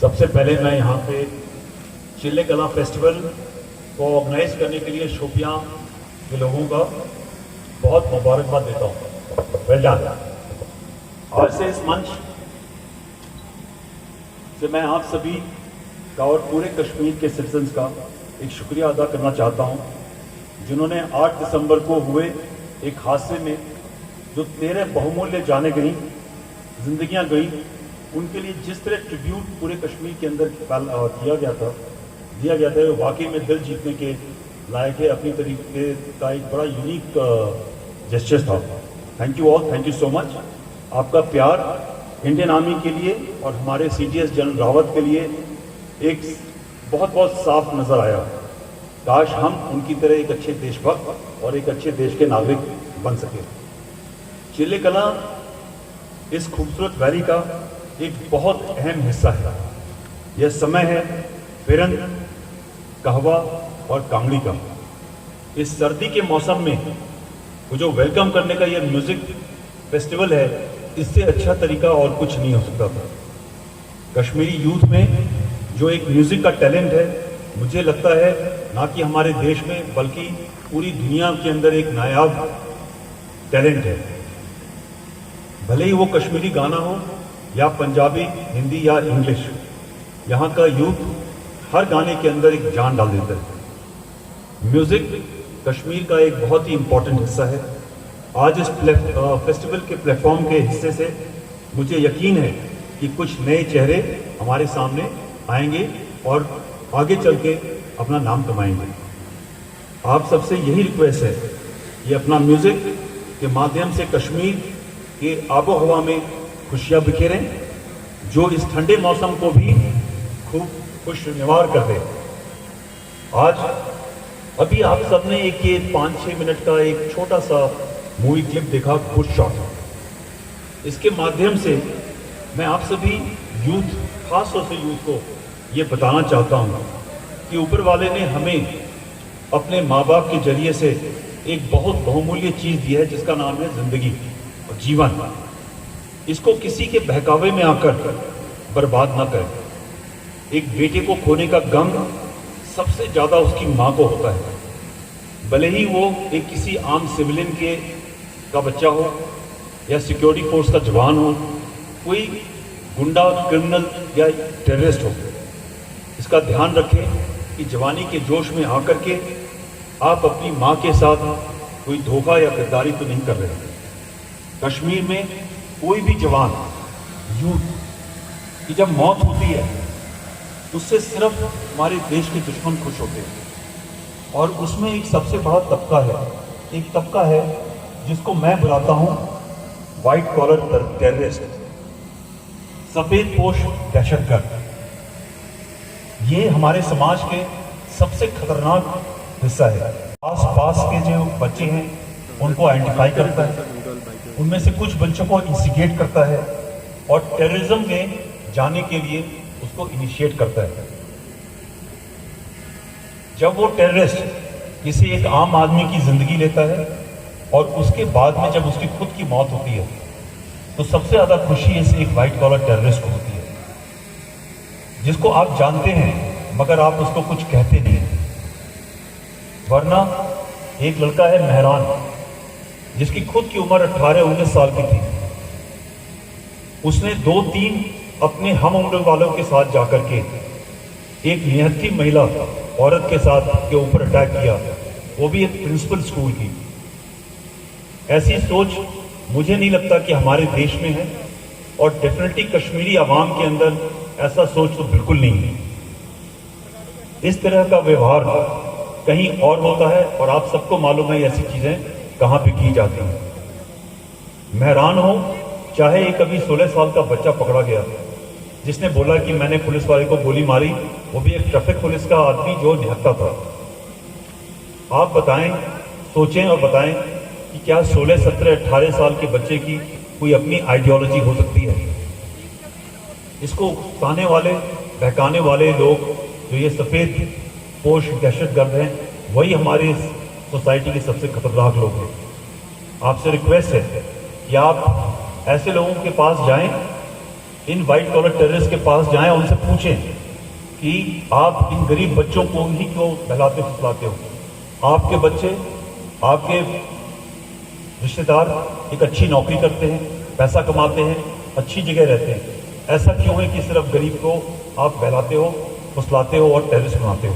सबसे पहले मैं यहाँ पे चिल्ले कला फेस्टिवल को ऑर्गेनाइज करने के लिए शोपियाँ के लोगों का बहुत मुबारकबाद देता हूँ। Well done. आज से इस मंच से मैं आप सभी का और पूरे कश्मीर के सिटीजन्स का एक शुक्रिया अदा करना चाहता हूँ, जिन्होंने 8 दिसंबर को हुए एक हादसे में जो 13 बहुमूल्य जाने गई, जिंदगियां गई, उनके लिए जिस तरह ट्रिब्यूट पूरे कश्मीर के अंदर दिया गया था वो वाकई में दिल जीतने के लायक है। अपनी तरीके का एक बड़ा यूनिक जेस्चर था। Thank you all, thank you so much. आपका प्यार इंडियन आर्मी के लिए और हमारे CDS जनरल रावत के लिए एक बहुत बहुत साफ नज़र आया। काश हम उनकी तरह एक अच्छे देशभक्त और एक अच्छे देश के नागरिक बन सके। चिल्ले कला इस खूबसूरत वैली का एक बहुत अहम हिस्सा है। यह समय है फिरंग, कहवा और कांगड़ी का। इस सर्दी के मौसम में वो जो वेलकम करने का यह म्यूजिक फेस्टिवल है, इससे अच्छा तरीका और कुछ नहीं हो सकता था। कश्मीरी यूथ में जो एक म्यूजिक का टैलेंट है, मुझे लगता है ना कि हमारे देश में बल्कि पूरी दुनिया के अंदर एक नायाब टैलेंट है। भले ही वो कश्मीरी गाना हो या पंजाबी, हिंदी या इंग्लिश, यहाँ का यूथ हर गाने के अंदर एक जान डाल देता है। म्यूजिक कश्मीर का एक बहुत ही इम्पोर्टेंट हिस्सा है। आज इस फेस्टिवल के प्लेटफॉर्म के हिस्से से मुझे यकीन है कि कुछ नए चेहरे हमारे सामने आएंगे और आगे चल के अपना नाम कमाएंगे। आप सबसे यही रिक्वेस्ट है कि अपना म्यूजिक के माध्यम से कश्मीर के आबो हवा में खुशियाँ बिखेरें, जो इस ठंडे मौसम को भी खूब खुशनुमा कर दे। आज अभी आप सबने एक ये 5-6 मिनट का एक छोटा सा मूवी क्लिप देखा, गुड शॉट। इसके माध्यम से मैं आप सभी यूथ, खास तौर से यूथ को ये बताना चाहता हूँ कि ऊपर वाले ने हमें अपने माँ बाप के जरिए से एक बहुत बहुमूल्य चीज़ दी है, जिसका नाम है जिंदगी और जीवन। इसको किसी के बहकावे में आकर बर्बाद ना करें। एक बेटे को खोने का गम सबसे ज़्यादा उसकी माँ को होता है, भले ही वो एक किसी आम सिविलियन का बच्चा हो या सिक्योरिटी फोर्स का जवान हो, कोई गुंडा, क्रिमिनल या टेररिस्ट हो। इसका ध्यान रखें कि जवानी के जोश में आकर के आप अपनी माँ के साथ कोई धोखा या गद्दारी तो नहीं कर रहे। कश्मीर में कोई भी जवान, यूथ की जब मौत होती है, उससे सिर्फ हमारे देश के दुश्मन खुश होते हैं। और उसमें एक सबसे बड़ा तबका है, एक तबका है जिसको मैं बुलाता हूँ वाइट कॉलर टेररिस्ट, सफेद पोश दहशतगर्द। ये हमारे समाज के सबसे खतरनाक हिस्सा है। आस पास के जो बच्चे हैं उनको आइडेंटिफाई करता है, उनमें से कुछ बच्चों को इंस्टिगेट करता है और टेररिज्म में जाने के लिए उसको इनिशिएट करता है। जब वो टेररिस्ट किसी एक आम आदमी की जिंदगी लेता है और उसके बाद में जब उसकी खुद की मौत होती है, तो सबसे ज्यादा खुशी इस एक वाइट कॉलर टेररिस्ट को होती है, जिसको आप जानते हैं मगर आप उसको कुछ कहते नहीं। वरना एक लड़का है मेहरान, जिसकी खुद की उम्र 18-19 साल की थी। उसने 2-3 अपने हम उम्र वालों के साथ जाकर के एक निहत्थी महिला औरत के साथ के ऊपर अटैक किया, वो भी एक प्रिंसिपल स्कूल की। ऐसी सोच मुझे नहीं लगता कि हमारे देश में है, और डेफिनेटली कश्मीरी आवाम के अंदर ऐसा सोच तो बिल्कुल नहीं है। इस तरह का व्यवहार कहीं और होता है और आप सबको मालूम है ऐसी चीजें कहाँ पे की जाती हैं। मेहरान हो, चाहे एक अभी 16 साल का बच्चा पकड़ा गया जिसने बोला कि मैंने पुलिस वाले को गोली मारी, वो भी एक ट्रैफिक पुलिस का आदमी जो निहत्था था। आप बताएं, सोचें और बताएं कि क्या 16, 17, 18 साल के बच्चे की कोई अपनी आइडियोलॉजी हो सकती है? इसको उकसाने वाले, बहकाने वाले लोग जो ये सफ़ेद पोश दहशतगर्द हैं, वही हमारी सोसाइटी के सबसे खतरनाक लोग हैं। आपसे रिक्वेस्ट है कि आप ऐसे लोगों के पास जाएं इन वाइट कॉलर टेररिस्ट के पास जाएं और उनसे पूछें कि आप इन गरीब बच्चों को ही क्यों बहलाते फुसलाते हो। आपके बच्चे, आपके रिश्तेदार एक अच्छी नौकरी करते हैं, पैसा कमाते हैं, अच्छी जगह रहते हैं, ऐसा क्यों है कि सिर्फ गरीब को आप बहलाते हो, फुसलाते हो और टेररिस्ट बनाते हो।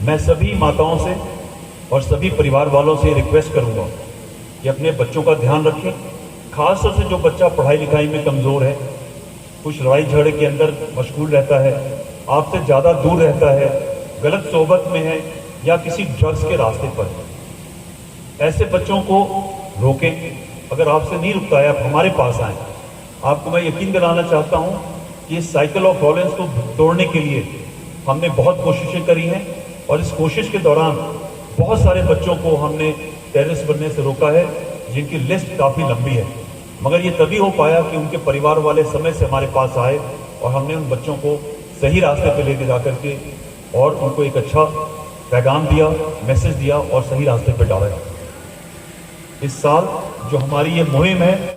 मैं सभी माताओं से और सभी परिवार वालों से रिक्वेस्ट करूंगा कि अपने बच्चों का ध्यान रखें, खासतौर से जो बच्चा पढ़ाई लिखाई में कमज़ोर है, कुछ लड़ाई झगड़े के अंदर मशगूल रहता है, आपसे ज़्यादा दूर रहता है, गलत सोहबत में है या किसी ड्रग्स के रास्ते पर है। ऐसे बच्चों को रोकें। अगर आपसे नहीं रुकता है, आप हमारे पास आएँ। आपको मैं यकीन दिलाना चाहता हूँ कि इस साइकिल ऑफ वॉयलेंस को तोड़ने के लिए हमने बहुत कोशिशें करी हैं और इस कोशिश के दौरान बहुत सारे बच्चों को हमने टेररिस्ट बनने से रोका है, जिनकी लिस्ट काफ़ी लंबी है। मगर ये तभी हो पाया कि उनके परिवार वाले समय से हमारे पास आए और हमने उन बच्चों को सही रास्ते पे लेके जा करके और उनको एक अच्छा पैगाम दिया, मैसेज दिया और सही रास्ते पे डाला। इस साल जो हमारी ये मुहिम है